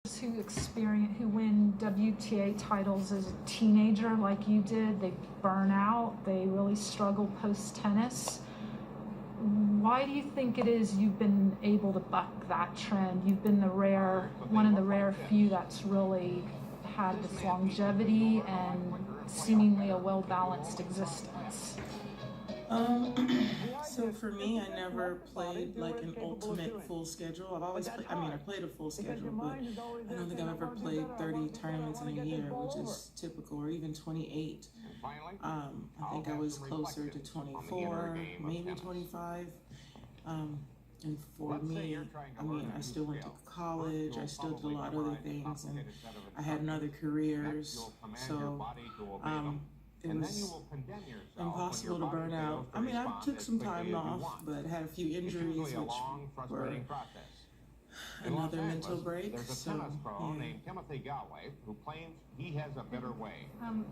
who win WTA titles as a teenager like you did, they burn out, they really struggle post-tennis. Why do you think it is you've been able to buck that trend? You've been one of the rare few that's really had this longevity and seemingly a well-balanced existence. So for me, I never played like an ultimate full schedule. I've always played, I played a full schedule, but I don't think I've ever played 30 tournaments in a year, which is typical, or even 28. I think I was closer to 24, maybe 25. And for me, I still went to college, I still did a lot of other things, and I had other careers, so it was impossible to burn out. I took some time off, but had a few injuries, which were another mental break. So,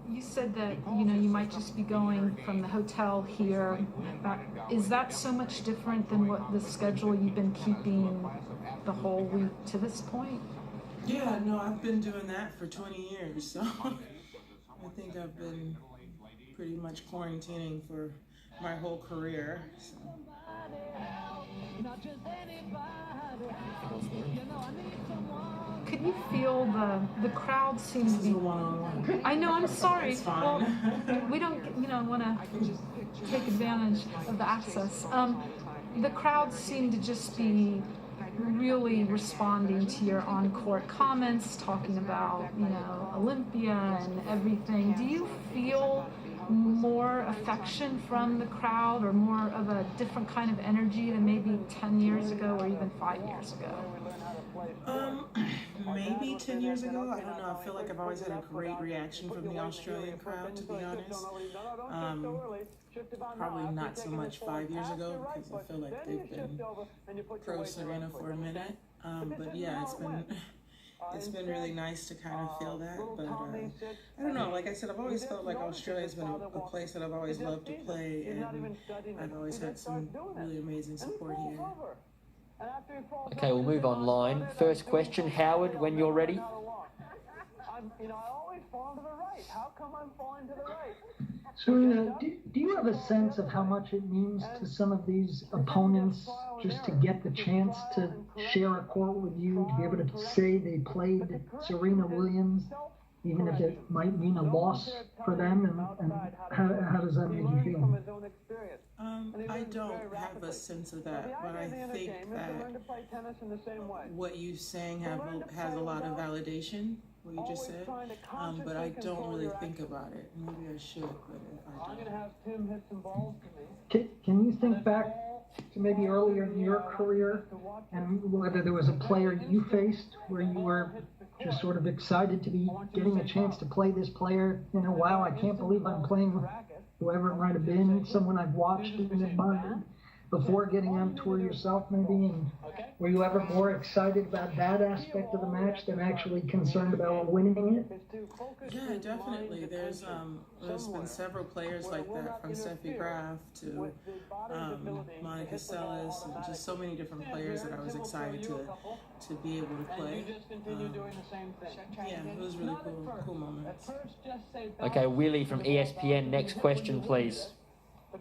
you said that you might just be going from the hotel here. Is that so much different than what the schedule you've been keeping the whole week to this point? Yeah, no, I've been doing that for 20 years, so I think I've been pretty much quarantining for my whole career. So. Could you feel the crowd seems to be one-on-one? I know, I'm sorry. It's fine. Well, we don't want to take advantage of the access. The crowd seemed to just be really responding to your on-court comments, talking about Olympia and everything. Do you feel more affection from the crowd, or more of a different kind of energy than maybe 10 years ago or even 5 years ago? Maybe 10 years ago, I don't know. I feel like I've always had a great reaction from the Australian crowd, to be honest. Probably not so much 5 years ago, because I feel like they've been pro Serena for a minute. But yeah, it's been really nice to kind of feel that. But I don't know, like I said, I've always felt like Australia's been a place that I've always loved to play, and I've always had some really amazing support here. Okay, we'll move online. First question, Howard, when you're ready. I always fall to the right. How come I'm falling to the right? Serena, do you have a sense of how much it means to some of these opponents just to get the chance to share a court with you, to be able to say they played Serena Williams, even if it might mean a loss for them, and how does that make you feel? I don't have a sense of that, but I think that what you're saying has a lot of validation, what you just said, but I don't really think about it. Maybe I should, but I don't. Can you think back to maybe earlier in your career, and whether there was a player you faced where you were just sort of excited to be getting a chance to play this player? Wow, I can't believe I'm playing whoever it might have been, someone I've watched and admired before getting on tour yourself, maybe? And were you ever more excited about that aspect of the match than actually concerned about winning it? Yeah, definitely. There's been several players like that, from Steffi Graf to Monica Seles, and just so many different players that I was excited to be able to play. Yeah, it was really cool moment. Okay, Willie from ESPN, next question, please.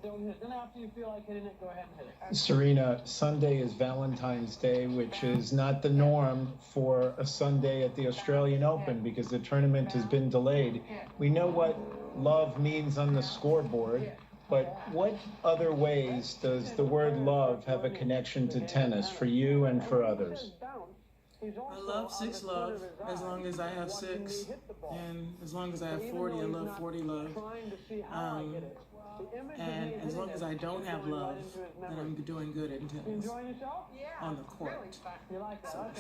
Then after you feel like hitting it, go ahead and hit it. Serena, Sunday is Valentine's Day, which is not the norm for a Sunday at the Australian Open because the tournament has been delayed. We know what love means on the scoreboard, but what other ways does the word love have a connection to tennis for you and for others? I love 6 love, as long as I have 6, and as long as I have 40, I love 40 love. And as long as I don't have love, then I'm doing good in tennis, on the court. So.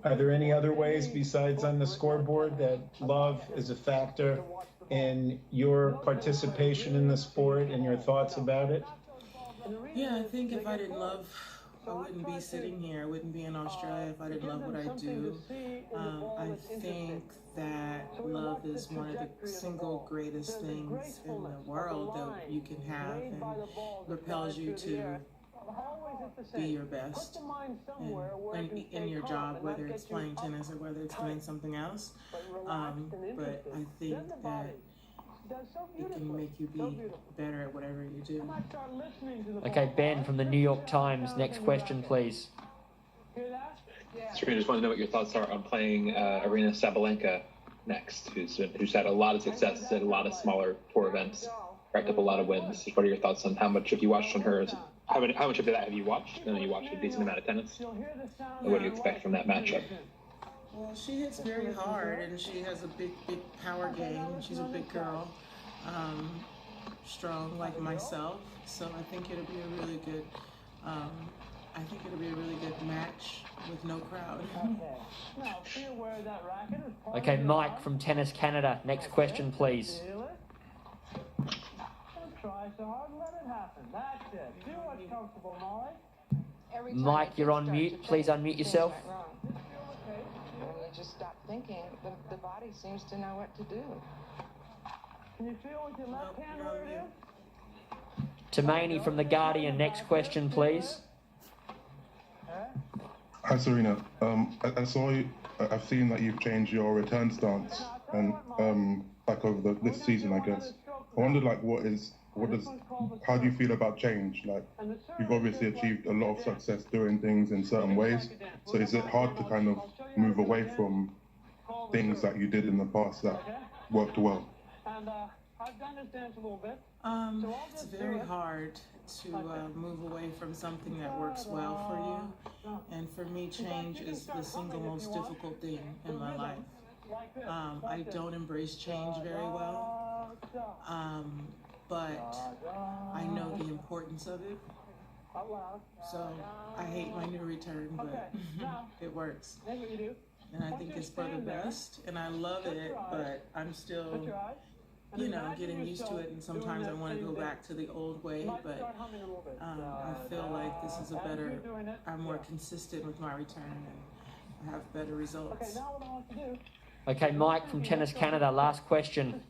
Are there any other ways besides on the scoreboard that love is a factor in your participation in the sport and your thoughts about it? Yeah, I think if I didn't love, I wouldn't be sitting here. I wouldn't be in Australia if I didn't love what I do. I think that love is one of the single greatest things in the world that you can have, and propels you to be your best in your job, whether it's playing tennis or whether it's doing something else. But I think that it can make you be better at whatever you do. Okay, Ben from the New York Times. Next question, please. Serena, just want to know what your thoughts are on playing Arena Sabalenka next, who's had a lot of success at a lot of smaller tour events, racked up a lot of wins. What are your thoughts on how much have you watched on her? How much of that have you watched? I know you watched a decent amount of tennis. And what do you expect from that matchup? Well, she hits very hard, and she has a big power game. She's a big girl, strong like myself. So I think it'll be a really good. Match with no crowd. Okay, Mike from Tennis Canada. Next question, please. Mike, you're on mute. Please unmute yourself. When you just stop thinking, the body seems to know what to do. Can you feel with your left hand where it is? Tamaney from The Guardian. Next question, please. Hi Serena, I saw you. I've seen that you've changed your return stance, and like over this season, I guess. I wondered, like, how do you feel about change? Like, you've obviously achieved a lot of success doing things in certain ways. So is it hard to kind of move away from things that you did in the past that worked well? It's very hard to move away from something that works well for you. And for me, change is the single most difficult thing in my life. I don't embrace change very well, but I know the importance of it. So I hate my new return, but it works. And I think it's for the best, and I love it, but I'm still, getting used to it, and sometimes I want to go back to the old way, but I feel like this is I'm more consistent with my return, and I have better results. Okay, Mike from Tennis Canada, last question.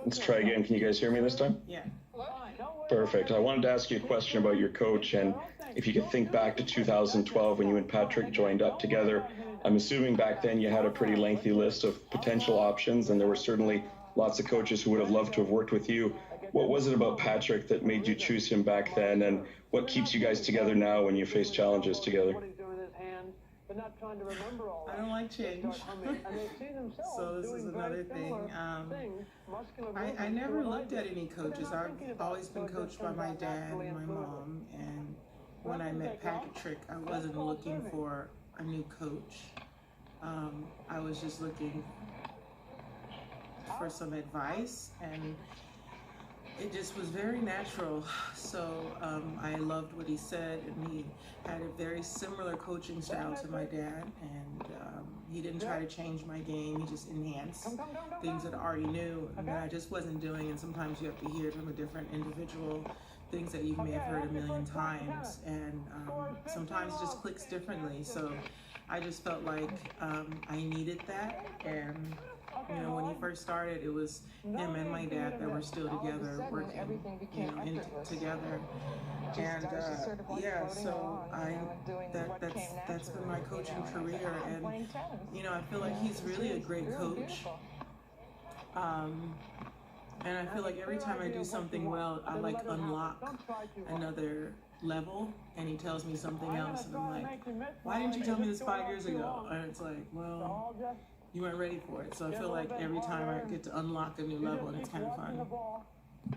Let's try again. Can you guys hear me this time? Yeah. Perfect. I wanted to ask you a question about your coach, and if you could think back to 2012 when you and Patrick joined up together. I'm assuming back then you had a pretty lengthy list of potential options, and there were certainly lots of coaches who would have loved to have worked with you. What was it about Patrick that made you choose him back then, and what keeps you guys together now when you face challenges together? I don't like change. So this is another thing. I never looked at any coaches. I've always been coached by my dad and my mom, and when I met Patrick, I wasn't looking for a new coach. I was just looking for some advice, and it just was very natural. So I loved what he said, and he had a very similar coaching style to my dad, and he didn't try to change my game. He just enhanced things that I already knew and that I just wasn't doing. And sometimes you have to hear from a different individual things that you may have heard a million times, and sometimes it just clicks differently. So I just felt like I needed that, and when he first started, it was him and my dad that were still together, working, together. And so that's been my coaching career, and I feel like he's really a great coach. And I feel like every time I do something well, I unlock another level, and he tells me something else, and I'm like, why didn't you tell me this 5 years ago? And it's like, well, you weren't ready for it. So I feel like every time I get to unlock a new level, and it's kind of fun.